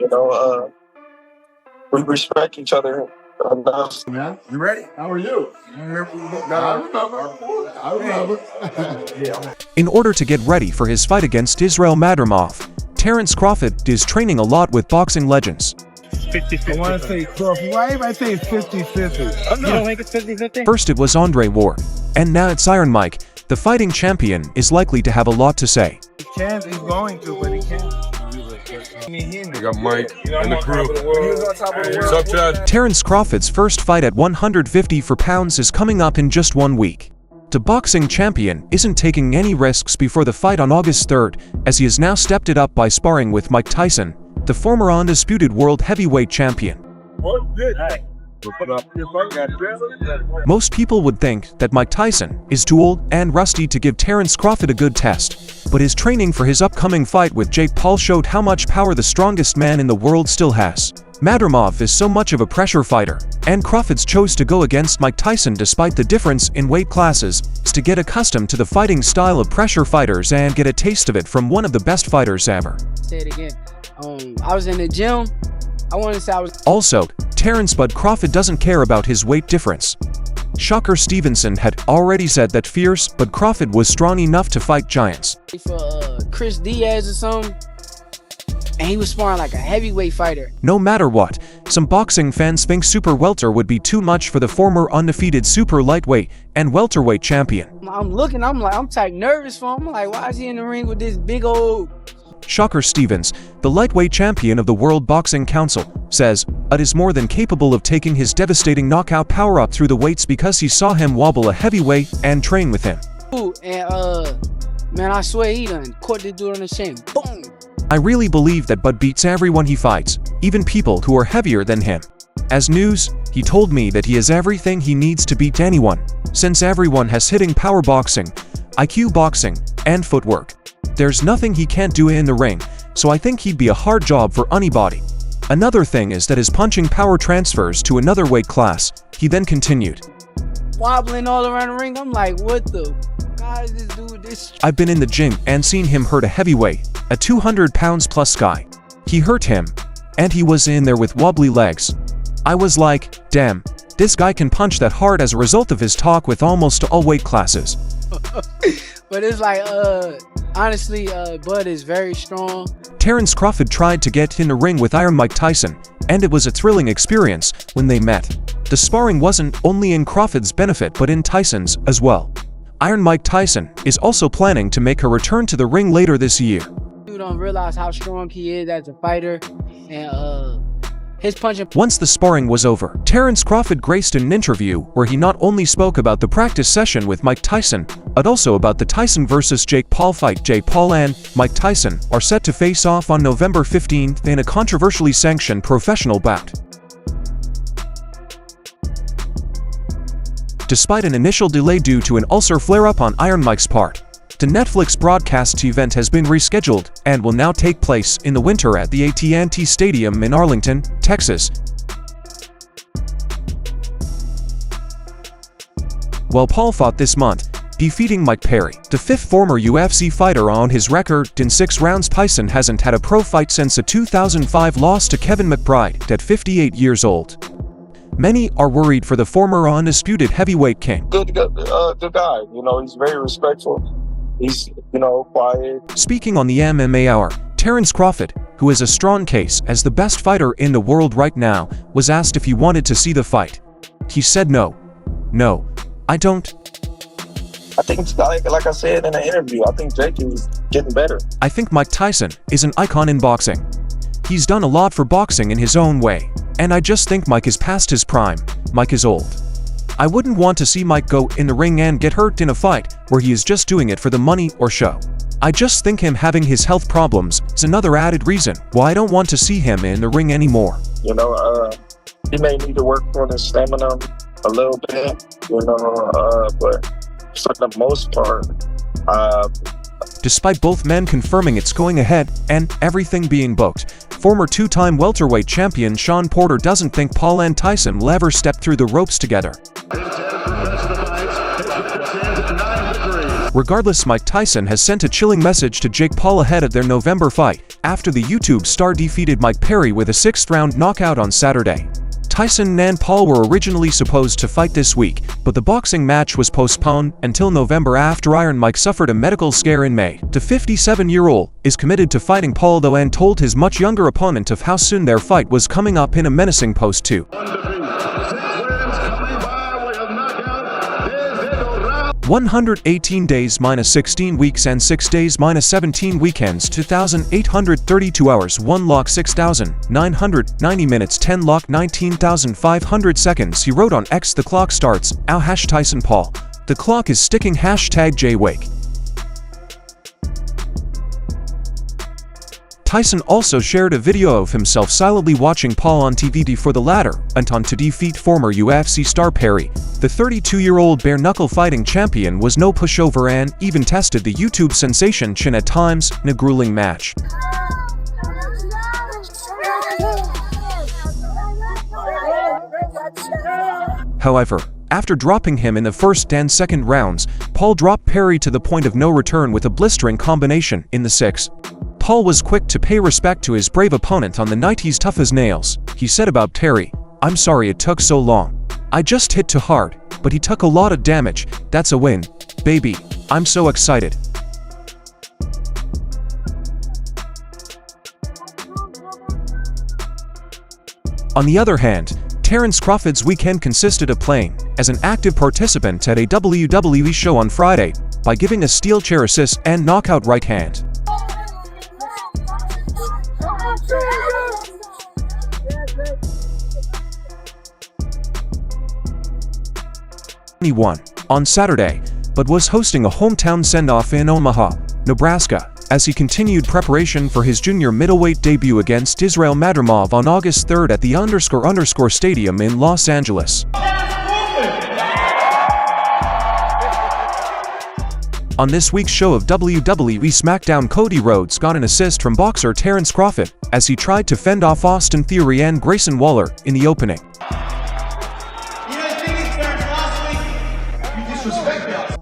You know, we respect each other enough. Man, you ready? How are you? I remember. Yeah. In order to get ready for his fight against Israel Madrimov, Terence Crawford is training a lot with boxing legends. 50-50. I want to say Crawford. Why am I saying 50-50? You don't think it's 50-50? First it was Andre Ward, and now it's Iron Mike. The fighting champion is likely to have a lot to say. He can, he's going to, but he can't. We got Mike and the crew. What's up, Chad? Terence Crawford's first fight at 154 pounds is coming up in just 1 week. The boxing champion isn't taking any risks before the fight on August 3rd, as he has now stepped it up by sparring with Mike Tyson, the former undisputed world heavyweight champion. Most people would think that Mike Tyson is too old and rusty to give Terence Crawford a good test, but his training for his upcoming fight with Jake Paul showed how much power the strongest man in the world still has. Madrimov is so much of a pressure fighter, and Crawford chose to go against Mike Tyson despite the difference in weight classes, to get accustomed to the fighting style of pressure fighters and get a taste of it from one of the best fighters ever. Say it again. I was in the gym. I want to say I was. Also, Terence Bud Crawford doesn't care about his weight difference. Shocker Stevenson had already said that fierce Bud Crawford was strong enough to fight giants. For Chris Diaz or something, and he was sparring like a heavyweight fighter. No matter what, some boxing fans think super welter would be too much for the former undefeated super lightweight and welterweight champion. I'm looking, I'm type nervous for him. I'm like, why is he in the ring with this big old... Shocker Stevens, the lightweight champion of the World Boxing Council, says Bud is more than capable of taking his devastating knockout power up through the weights because he saw him wobble a heavyweight and train with him. Ooh, and man, I swear he done caught the dude on the shin. Boom! I really believe that Bud beats everyone he fights, even people who are heavier than him. As news, he told me that he has everything he needs to beat anyone, since everyone has hitting power boxing, IQ boxing, and footwork. There's nothing he can't do in the ring, so I think he'd be a hard job for anybody. Another thing is that his punching power transfers to another weight class, he then continued. Wobbling all around the ring, I'm like, what the God is this dude this? I've been in the gym and seen him hurt a heavyweight, a 200 pounds plus guy. He hurt him, and he was in there with wobbly legs. I was like, damn, this guy can punch that hard as a result of his talk with almost all weight classes. But it's like, honestly, Bud is very strong. Terence Crawford tried to get in the ring with Iron Mike Tyson, and it was a thrilling experience when they met. The sparring wasn't only in Crawford's benefit but in Tyson's as well. Iron Mike Tyson is also planning to make a return to the ring later this year. You don't realize how strong he is as a fighter, and his punching. Once the sparring was over, Terence Crawford graced an interview where he not only spoke about the practice session with Mike Tyson, but also about the Tyson vs. Jake Paul fight. Jake Paul and Mike Tyson are set to face off on November 15th in a controversially sanctioned professional bout. Despite an initial delay due to an ulcer flare-up on Iron Mike's part, the Netflix broadcast event has been rescheduled and will now take place in the winter at the AT&T Stadium in Arlington, Texas. While Paul fought this month, defeating Mike Perry, the fifth former UFC fighter on his record in 6 rounds. Tyson hasn't had a pro fight since a 2005 loss to Kevin McBride at 58 years old. Many are worried for the former undisputed heavyweight king. Good guy. You know, he's very respectful. He's, quiet. Speaking on the MMA Hour, Terence Crawford, who is a strong case as the best fighter in the world right now, was asked if he wanted to see the fight. He said no. No, I don't. I think, like I said in the interview, I think Jake is getting better. I think Mike Tyson is an icon in boxing. He's done a lot for boxing in his own way, and I just think Mike is past his prime. Mike is old. I wouldn't want to see Mike go in the ring and get hurt in a fight where he is just doing it for the money or show. I just think him having his health problems is another added reason why I don't want to see him in the ring anymore. He may need to work on his stamina a little bit, but for the most part, Despite both men confirming it's going ahead and everything being booked, former 2-time welterweight champion Sean Porter doesn't think Paul and Tyson will ever step through the ropes together. Regardless, Mike Tyson has sent a chilling message to Jake Paul ahead of their November fight, after the YouTube star defeated Mike Perry with a 6th-round knockout on Saturday. Tyson and Paul were originally supposed to fight this week, but the boxing match was postponed until November after Iron Mike suffered a medical scare in May. The 57-year-old is committed to fighting Paul though, and told his much younger opponent of how soon their fight was coming up in a menacing post too. 118 days minus 16 weeks and 6 days minus 17 weekends, 2,832 hours, 1 lock 6,990 minutes, 10 lock 19,500 seconds. He wrote on X, "The clock starts, ow #Tyson Paul. The clock is ticking #JWake." Tyson also shared a video of himself silently watching Paul on TV for the latter went on to defeat former UFC star Perry. The 32-year-old bare-knuckle fighting champion was no pushover and even tested the YouTube sensation chin at times in a grueling match. However, after dropping him in the first and second rounds, Paul dropped Perry to the point of no return with a blistering combination in the 6th. Paul was quick to pay respect to his brave opponent on the night. "He's tough as nails," he said about Perry. "I'm sorry it took so long. I just hit too hard, but he took a lot of damage. That's a win, baby. I'm so excited." On the other hand, Terence Crawford's weekend consisted of playing as an active participant at a WWE show on Friday by giving a steel chair assist and knockout right hand. He won on Saturday, but was hosting a hometown send-off in Omaha, Nebraska, as he continued preparation for his junior middleweight debut against Israel Madrimov on August 3rd at the __ Stadium in Los Angeles. On this week's show of WWE SmackDown, Cody Rhodes got an assist from boxer Terence Crawford as he tried to fend off Austin Theory and Grayson Waller in the opening.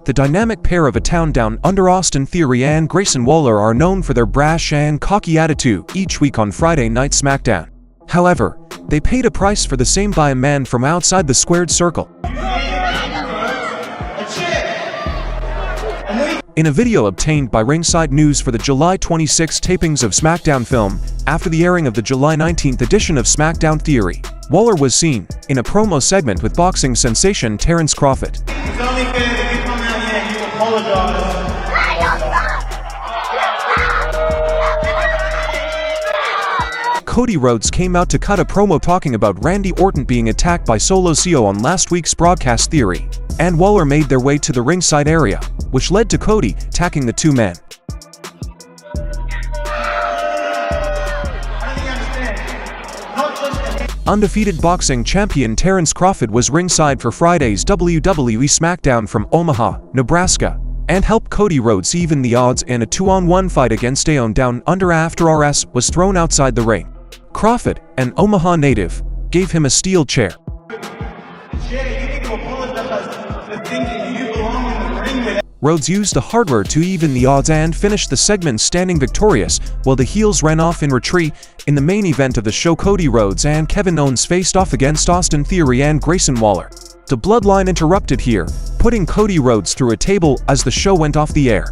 The dynamic pair of a town down under, Austin Theory and Grayson Waller, are known for their brash and cocky attitude each week on Friday Night SmackDown. However, they paid a price for the same by a man from outside the squared circle. In a video obtained by Ringside News for the July 26 tapings of SmackDown film, after the airing of the July 19th edition of SmackDown, Theory, Waller was seen in a promo segment with boxing sensation Terence Crawford. It's only fair that you come out here and you apologize. Cody Rhodes came out to cut a promo talking about Randy Orton being attacked by Solo Sikoa on last week's broadcast. Theory and Waller made their way to the ringside area, which led to Cody attacking the two men. Undefeated boxing champion Terence Crawford was ringside for Friday's WWE SmackDown from Omaha, Nebraska, and helped Cody Rhodes even the odds in a 2-on-1 fight against Aon Down Under after RS was thrown outside the ring. Crawford, an Omaha native, gave him a steel chair. Rhodes used the hardware to even the odds and finished the segment standing victorious, while the heels ran off in retreat. In the main event of the show, Cody Rhodes and Kevin Owens faced off against Austin Theory and Grayson Waller. The bloodline interrupted here, putting Cody Rhodes through a table as the show went off the air.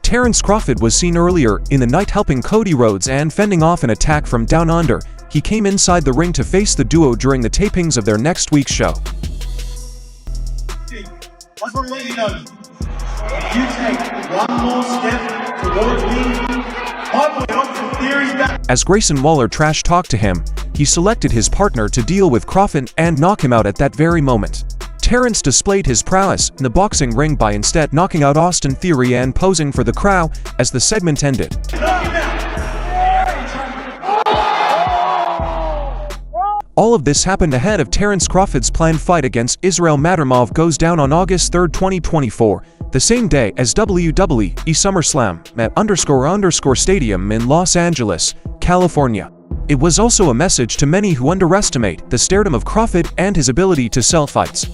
Terence Crawford was seen earlier in the night helping Cody Rhodes and fending off an attack from down under. He came inside the ring to face the duo during the tapings of their next week's show. What's the lady knows? If you take one more step towards me, I will help the Theory back. As Grayson Waller trash talked to him, he selected his partner to deal with Crawford and knock him out at that very moment. Terence displayed his prowess in the boxing ring by instead knocking out Austin Theory and posing for the crowd as the segment ended. All of this happened ahead of Terence Crawford's planned fight against Israel Madrimov goes down on August 3, 2024, the same day as WWE SummerSlam at __ Stadium in Los Angeles, California. It was also a message to many who underestimate the stardom of Crawford and his ability to sell fights.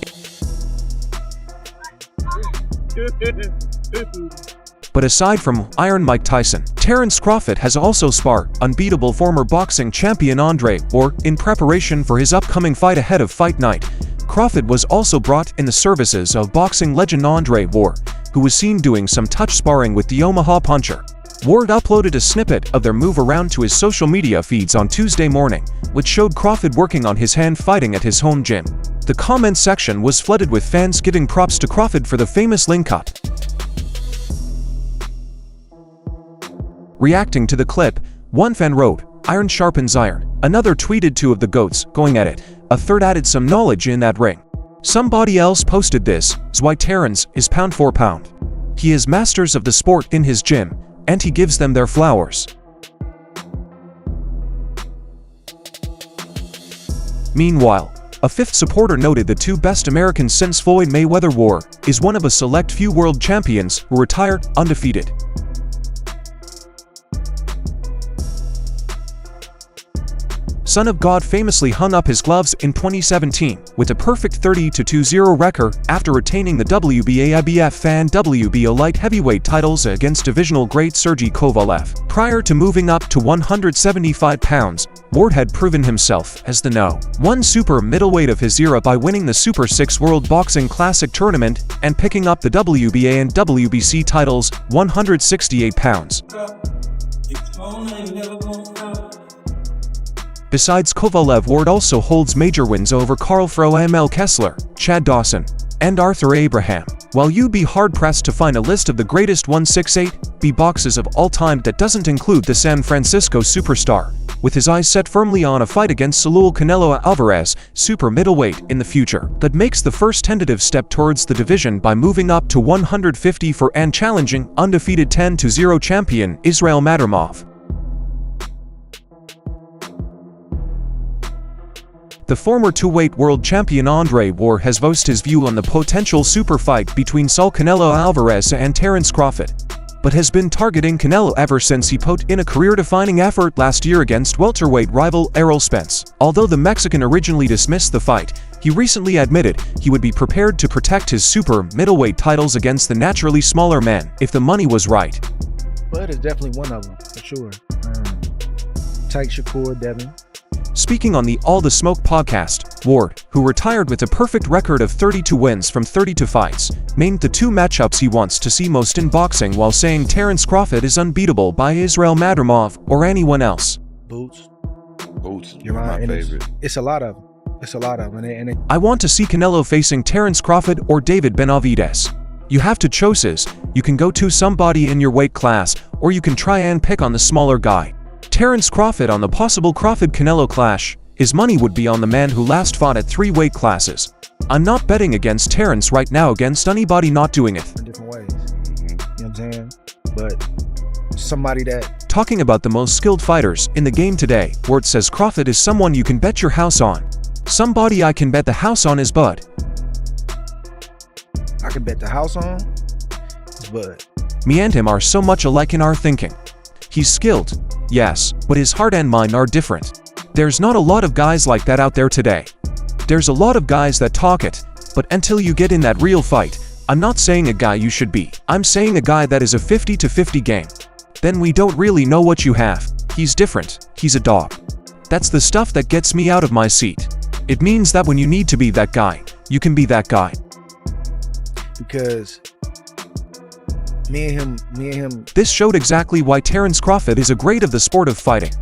But aside from Iron Mike Tyson, Terence Crawford has also sparred unbeatable former boxing champion Andre Ward in preparation for his upcoming fight ahead of fight night. Crawford was also brought in the services of boxing legend Andre Ward, who was seen doing some touch sparring with the Omaha puncher. Ward uploaded a snippet of their move around to his social media feeds on Tuesday morning, which showed Crawford working on his hand fighting at his home gym. The comment section was flooded with fans giving props to Crawford for the famous link-up. Reacting to the clip, one fan wrote, "Iron sharpens iron." Another tweeted two of the GOATs going at it. A third added some knowledge in that ring. Somebody else posted this, "Is why Terence is pound for pound. He is masters of the sport in his gym, and he gives them their flowers." Meanwhile, a fifth supporter noted the two best Americans since Floyd Mayweather War is one of a select few world champions who retired undefeated. Son of God famously hung up his gloves in 2017 with a perfect 30-20 record after retaining the WBA IBF and WBO light heavyweight titles against divisional great Sergey Kovalev. Prior to moving up to 175 pounds, Ward had proven himself as the No. 1 super middleweight of his era by winning the Super 6 World Boxing Classic Tournament and picking up the WBA and WBC titles 168 pounds. Besides Kovalev, Ward also holds major wins over Carl Froh, ML Kessler, Chad Dawson, and Arthur Abraham. While you'd be hard-pressed to find a list of the greatest 168 boxers of all time that doesn't include the San Francisco superstar, with his eyes set firmly on a fight against Saul Canelo Alvarez, super middleweight, in the future, that makes the first tentative step towards the division by moving up to 154 and challenging undefeated 10-0 champion Israel Madrimov. The former two-weight world champion Andre Ward has voiced his view on the potential super fight between Saul Canelo Alvarez and Terence Crawford, but has been targeting Canelo ever since he put in a career-defining effort last year against welterweight rival Errol Spence. Although the Mexican originally dismissed the fight, he recently admitted he would be prepared to protect his super middleweight titles against the naturally smaller man if the money was right. Bud is definitely one of them, for sure. Tyke Shakur, Devin. Speaking on the All the Smoke podcast, Ward, who retired with a perfect record of 32 wins from 32 fights, named the two matchups he wants to see most in boxing while saying Terence Crawford is unbeatable by Israel Madrimov or anyone else. Boots. Boots, You're my right. favorite. It's a lot of them. It's a lot of them. I want to see Canelo facing Terence Crawford or David Benavidez. You have to choose. You can go to somebody in your weight class, or you can try and pick on the smaller guy. Terence Crawford on the possible Crawford-Canelo clash. His money would be on the man who last fought at 3 weight classes. I'm not betting against Terence right now against anybody not doing it. In different ways. You know what I'm saying? But somebody that... Talking about the most skilled fighters in the game today, Ward says Crawford is someone you can bet your house on. Somebody I can bet the house on is Bud. I can bet the house on is Bud. Me and him are so much alike in our thinking. He's skilled, yes, but his heart and mind are different. There's not a lot of guys like that out there today. There's a lot of guys that talk it, but until you get in that real fight, I'm not saying a guy you should be. I'm saying a guy that is a 50-50 game. Then we don't really know what you have. He's different. He's a dog. That's the stuff that gets me out of my seat. It means that when you need to be that guy, you can be that guy. Because me and him. This showed exactly why Terence Crawford is a great of the sport of fighting.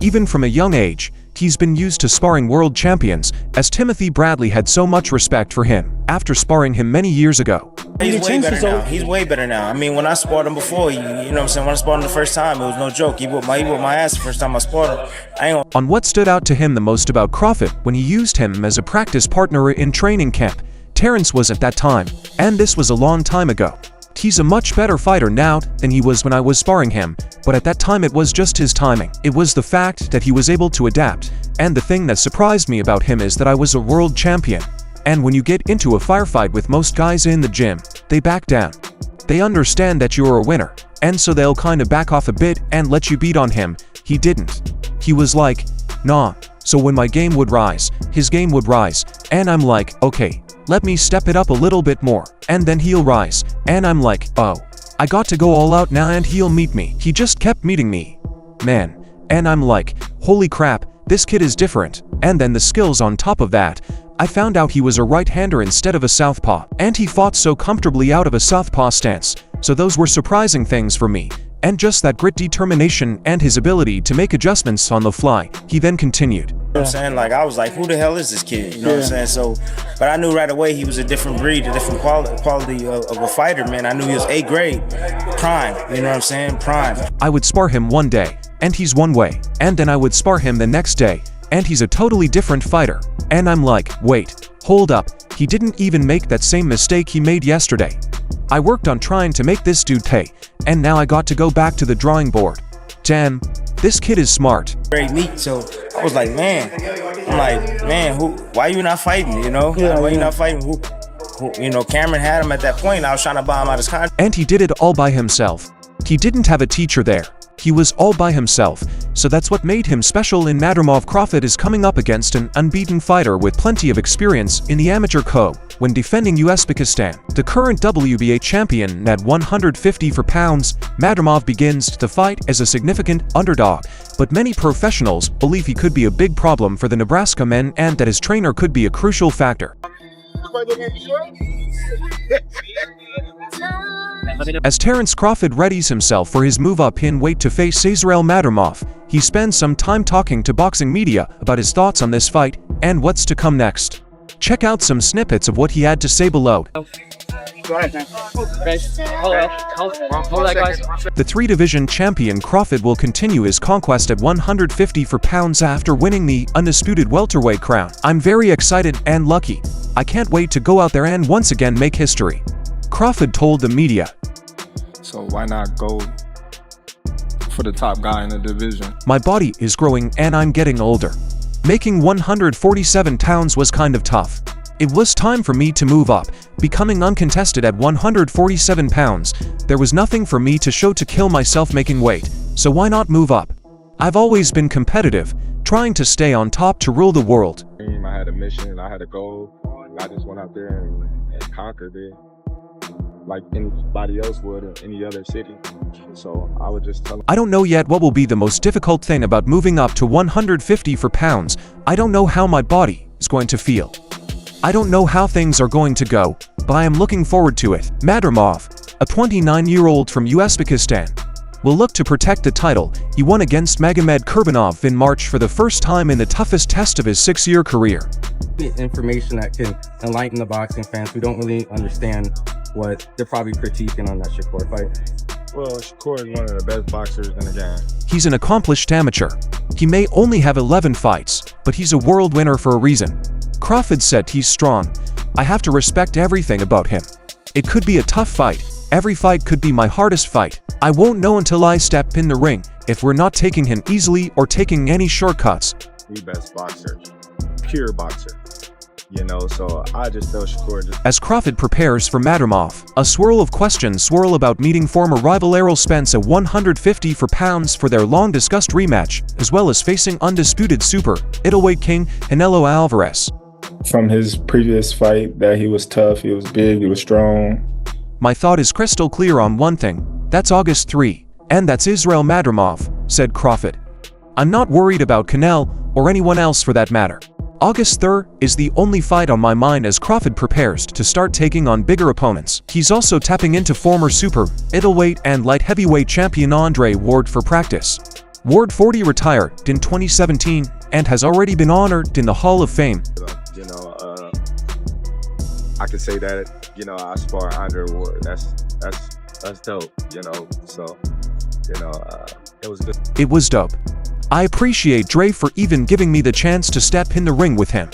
Even from a young age, he's been used to sparring world champions, as Timothy Bradley had so much respect for him after sparring him many years ago. He's way better now. He's way better now. I mean, when I sparred him before, you know what I'm saying? When I sparred him the first time, it was no joke. He whooped my ass the first time I sparred him. On what stood out to him the most about Crawford when he used him as a practice partner in training camp, Terence was at that time, and this was a long time ago. He's a much better fighter now than he was when I was sparring him, but at that time it was just his timing. It was the fact that he was able to adapt, and the thing that surprised me about him is that I was a world champion. And when you get into a firefight with most guys in the gym, they back down. They understand that you're a winner, and so they'll kinda back off a bit and let you beat on him. He didn't. He was like, nah. So when my game would rise, his game would rise, and I'm like, okay, let me step it up a little bit more, and then he'll rise, and I'm like, oh, I got to go all out now and he'll meet me. He just kept meeting me. Man. And I'm like, holy crap, this kid is different. And then the skills on top of that. I found out he was a right-hander instead of a southpaw, and he fought so comfortably out of a southpaw stance. So those were surprising things for me. And just that grit, determination, and his ability to make adjustments on the fly. He then continued. You know what I'm saying? Like, I was like, who the hell is this kid? You know what I'm saying? So, but I knew right away he was a different breed, a different quality of a fighter, man. I knew he was A grade, prime. You know what I'm saying? Prime. I would spar him one day, and he's one way. And then I would spar him the next day, and he's a totally different fighter. And I'm like, wait, hold up. He didn't even make that same mistake he made yesterday. I worked on trying to make this dude pay, and now I got to go back to the drawing board. Damn, this kid is smart. Great meat, so I was like, man, why you not fighting, you know? Why you not fighting? Who, you know, Cameron had him at that point. I was trying to buy him out his contract. And he did it all by himself. He didn't have a teacher there. He was all by himself, so that's what made him special. In Madrimov, Crawford is coming up against an unbeaten fighter with plenty of experience in the amateur co. When defending Uzbekistan, the current WBA champion at 150 pounds, Madrimov begins the fight as a significant underdog, but many professionals believe he could be a big problem for the Nebraska men and that his trainer could be a crucial factor. As Terence Crawford readies himself for his move up in weight to face Israel Madrimov, he spends some time talking to boxing media about his thoughts on this fight and what's to come next. Check out some snippets of what he had to say below. Go ahead, man. Hold that, guys. The three-division champion Crawford will continue his conquest at 150 pounds after winning the undisputed welterweight crown. I'm very excited and lucky. I can't wait to go out there and once again make history. Crawford told the media. So why not go for the top guy in the division? My body is growing and I'm getting older. Making 147 pounds was kind of tough. It was time for me to move up. Becoming uncontested at 147 pounds, there was nothing for me to show to kill myself making weight, so why not move up? I've always been competitive, trying to stay on top to rule the world. I had a mission, I had a goal, and I just went out there and conquered it like anybody else would in any other city. So I would just tell them. I don't know yet what will be the most difficult thing about moving up to 150 pounds. I don't know how my body is going to feel. I don't know how things are going to go, but I am looking forward to it. Madrimov, a 29-year-old from Uzbekistan, will look to protect the title he won against Magomed Kurbanov in March for the first time in the toughest test of his 6-year career. Information that can enlighten the boxing fans who don't really understand what they're probably critiquing on that Shakur fight. Well, Shakur is one of the best boxers in the game. He's an accomplished amateur. He may only have 11 fights, but he's a world winner for a reason. Crawford said he's strong. I have to respect everything about him. It could be a tough fight. Every fight could be my hardest fight. I won't know until I step in the ring if we're not taking him easily or taking any shortcuts. The best boxer, pure boxer. You know, so I just tell Shakur just... As Crawford prepares for Madrimov, a swirl of questions swirl about meeting former rival Errol Spence at 150 pounds for their long-discussed rematch, as well as facing undisputed super middleweight king Canelo Alvarez. From his previous fight, that he was tough, he was big, he was strong. My thought is crystal clear on one thing. That's August 3, and that's Israel Madrimov, said Crawford. I'm not worried about Canelo or anyone else for that matter. August 3rd is the only fight on my mind as Crawford prepares to start taking on bigger opponents. He's also tapping into former super middleweight and light heavyweight champion Andre Ward for practice. Ward 40 retired in 2017 and has already been honored in the Hall of Fame. You know, I could say that, you know, I spar Andre Ward. That's dope, you know, so, you know, it was good. It was dope. I appreciate Dre for even giving me the chance to step in the ring with him.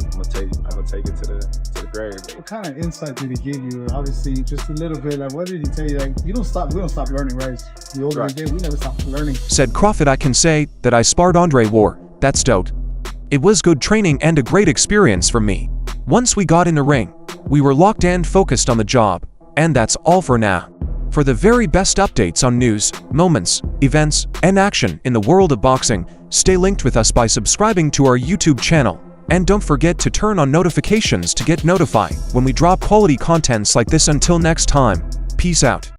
I'm gonna take it to the grave. What kind of insight did he give you? Obviously, just a little bit. Like, what did he tell you? Like, we don't stop learning, right? The older we get, we never stop learning. Said Crawford. I can say that I sparred Andre Ward. That's dope. It was good training and a great experience for me. Once we got in the ring, we were locked and focused on the job, and that's all for now. For the very best updates on news, moments, events, and action in the world of boxing, stay linked with us by subscribing to our YouTube channel. And don't forget to turn on notifications to get notified when we drop quality contents like this. Until next time, peace out.